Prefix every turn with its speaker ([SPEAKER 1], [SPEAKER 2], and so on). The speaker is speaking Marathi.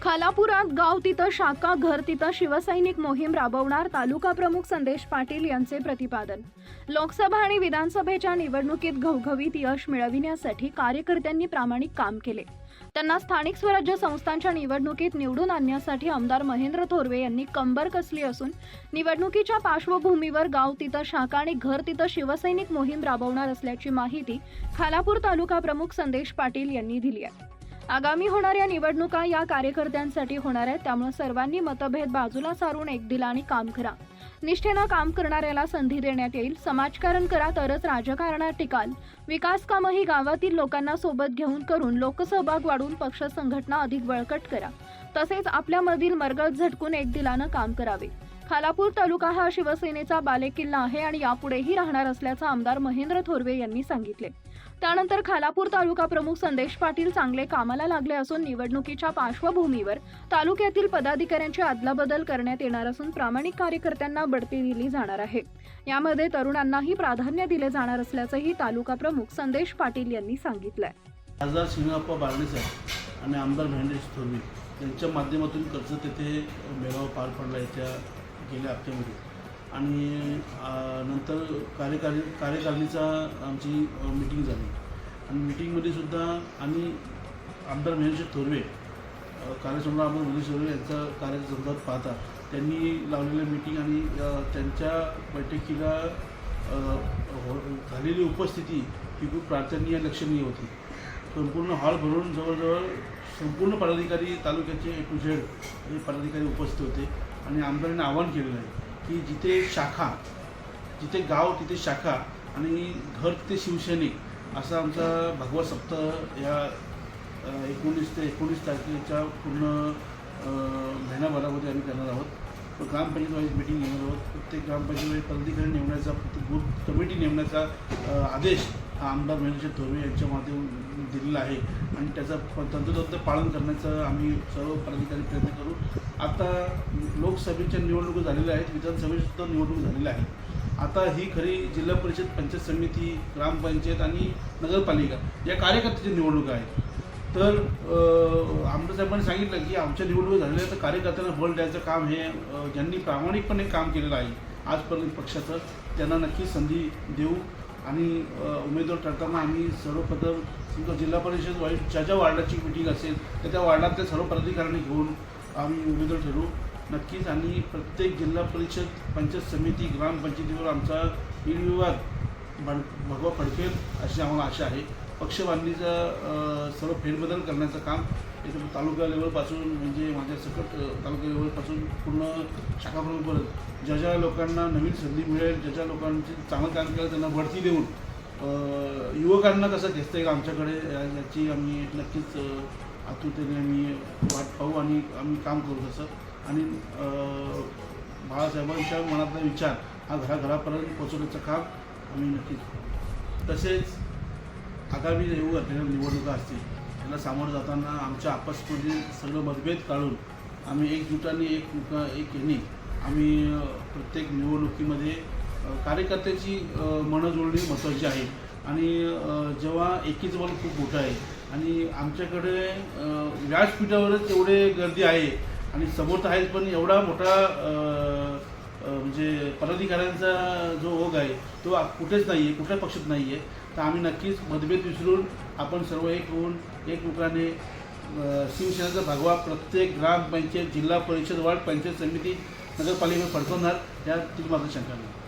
[SPEAKER 1] खालापुरात गाव तिथं शाखा घर तिथं शिवसैनिक मोहीम राबवणार तालुका प्रमुख संदेश पाटील यांचे प्रतिपादन। लोकसभा आणि विधानसभेच्या निवडणुकीत घवघवीत यश मिळविण्यासाठी कार्यकर्त्यांनी प्रामाणिक काम केले। त्यांना स्थानिक स्वराज्य संस्थांच्या निवडणुकीत निवडून आणण्यासाठी आमदार महेंद्र थोरवे यांनी कंबर कसली असून निवडणुकीच्या पार्श्वभूमीवर गाव तिथं शाखा आणि घर तिथं शिवसैनिक मोहीम राबवणार असल्याची माहिती खालापूर तालुका प्रमुख संदेश पाटील यांनी दिली आहे। आगामी होणाऱ्या निवडणुका या कार्यकर्त्यांसाठी होणार आहेत, त्यामुळे सर्वांनी मतभेद बाजूला सारून एक दिलाने काम करा। निष्ठेनं काम करणाऱ्याला संधी देण्यात येईल। समाजकारण करा तरच राजकारणात टिकाल। विकास कामही गावातील लोकांना सोबत घेऊन करून लोकसहभाग वाढवून पक्ष संघटना अधिक बळकट करा। तसेच आपल्यामधील मरगळ झटकून एक दिलानं काम करावे। खालापूर तालुका हा शिवसेनेचा बालेकिल्ला आहे आणि यापुढेही राहणार असल्याचं आमदार महेंद्र थोरवे यांनी सांगितले। त्यानंतर खालापूर तालुका प्रमुख संदेश पाटील चांगले कामाला लागले असून निवडणुकीच्या पार्श्वभूमीवर तालुक्यातील पदाधिकाऱ्यांची अदलाबदल करण्यात येणार असून प्रामाणिक कार्यकर्त्यांना बढती दिली जाणार आहे। यामध्ये तरुणांनाही प्राधान्य दिले जाणार असल्याचंही तालुका प्रमुख संदेश पाटील यांनी सांगितलंय।
[SPEAKER 2] खासदार सिंगाप्पा बारणे साहेब आणि आमदार महेंद्र थोरवे यांच्या माध्यमातून कर्जत येथे मेळावा पार पडला येत्या गेल्या हप्त्यामध्ये आणि नंतर कार्यकारिणीचा आमची मीटिंग झाली आणि मीटिंगमध्ये सुद्धा आम्ही आमदार महेंद्र थोरवे कार्यसम्राट आमदार महेंद्र थोरवे यांचा कार्यसंदर्भात पाहता त्यांनी लावलेल्या मीटिंग आणि त्यांच्या बैठकीला झालेली उपस्थिती ही खूप प्रार्थनीय लक्षणीय होती। संपूर्ण हॉल भरून जवळजवळ संपूर्ण पदाधिकारी तालुक्याचे A to Z हे पदाधिकारी उपस्थित होते आणि आमदारांनी आवाहन केलेलं आहे की जिथे शाखा, जिथे गाव तिथे शाखा आणि घर तिथे शिवसैनिक असा आमचा भगवा सप्ताह या 19 ते 19 तारखेच्या पूर्ण महिनाभरामध्ये आम्ही करणार आहोत। ग्रामपंचायत वाईज मीटिंग घेणार आहोत। प्रत्येक ग्रामपंचायत प्रत्येक नेमण्याचा, प्रत्येक बूथ कमिटी नेमण्याचा आदेश हा आमदार महेंद्र थोरवे यांच्या माध्यमातून दिलेला आहे आणि त्याचा तंतोतंत पालन करण्याचा आम्ही सर्व पदाधिकारी प्रयत्न करू। आता लोकसभेच्या निवडणुका झालेल्या आहेत, विधानसभेच्या निवडणूक झालेल्या आहेत। आता ही खरी जिल्हा परिषद, पंचायत समिती, ग्रामपंचायत आणि नगरपालिका या कार्यकर्त्याची निवडणूक आहे। तर आमदार साहेबांनी सांगितलं की आमच्या निवडणुका झालेल्या तर कार्यकर्त्यांना बळ द्यायचं काम हे ज्यांनी प्रामाणिकपणे काम केलेलं आहे आजपर्यंत पक्षाचं त्यांना नक्की संधी देऊ आणि उमेदवार ठरताना आम्ही सर्वप्रथम जिल्हा परिषद वाईज ज्या वार्डाची मीटिंग असेल तर त्या वार्डातल्या सर्व पदाधिकाऱ्यांनी घेऊन आम्ही उमेदवार ठरवू नक्कीच। आणि प्रत्येक जिल्हा परिषद, पंचायत समिती, ग्रामपंचायतीवर आमचा निर्विवाद भगवा फडकेल अशी आम्हाला आशा आहे। पक्षबांधणीचा सर्व फेरबदल करण्याचं काम इथं तालुका लेवलपासून म्हणजे माझ्या सकट तालुका लेवलपासून पूर्ण शाखाप्रमुखपर्यंत ज्या लोकांना नवीन संधी मिळेल, ज्या लोकांची चांगलं काम केलं त्यांना बढती देऊन युवकांना कसं घेता येईल आमच्याकडे याची आम्ही नक्कीच आतुरतेने आम्ही वाट पाहू आणि आम्ही काम करू तसं। आणि बाळासाहेबांच्या मनातला विचार हा घराघरापर्यंत पोहोचवण्याचं काम आम्ही नक्कीच करू। तसेच आगामी येऊ घातलेल्या निवडणुका असतील त्यांना सामोरं जाताना आमच्या आपसमध्ये सगळं मतभेद काढून आम्ही एकजुटाने एक याने आम्ही प्रत्येक निवडणुकीमध्ये कार्यकर्त्याची मनं जुळणी महत्त्वाची आहे आणि जेव्हा एकीचं बल खूप मोठं आहे आणि आमच्याकडे व्यासपीठावरच एवढे गर्दी आहे आणि समोर तर आहेच पण एवढा मोठा म्हणजे पदाधिकाऱ्यांचा जो ओघ आहे तो कुठेच नाही आहे, कुठल्या पक्षात नाही आहे। तर आम्ही नक्कीच मतभेद विसरून आपण सर्व एक होऊन एकमुखाने शिवसेनेचा भगवा प्रत्येक ग्रामपंचायत, जिल्हा परिषद, वार्ड, पंचायत समिती, नगरपालिका फडकवणार यातील माझं शंका नाही।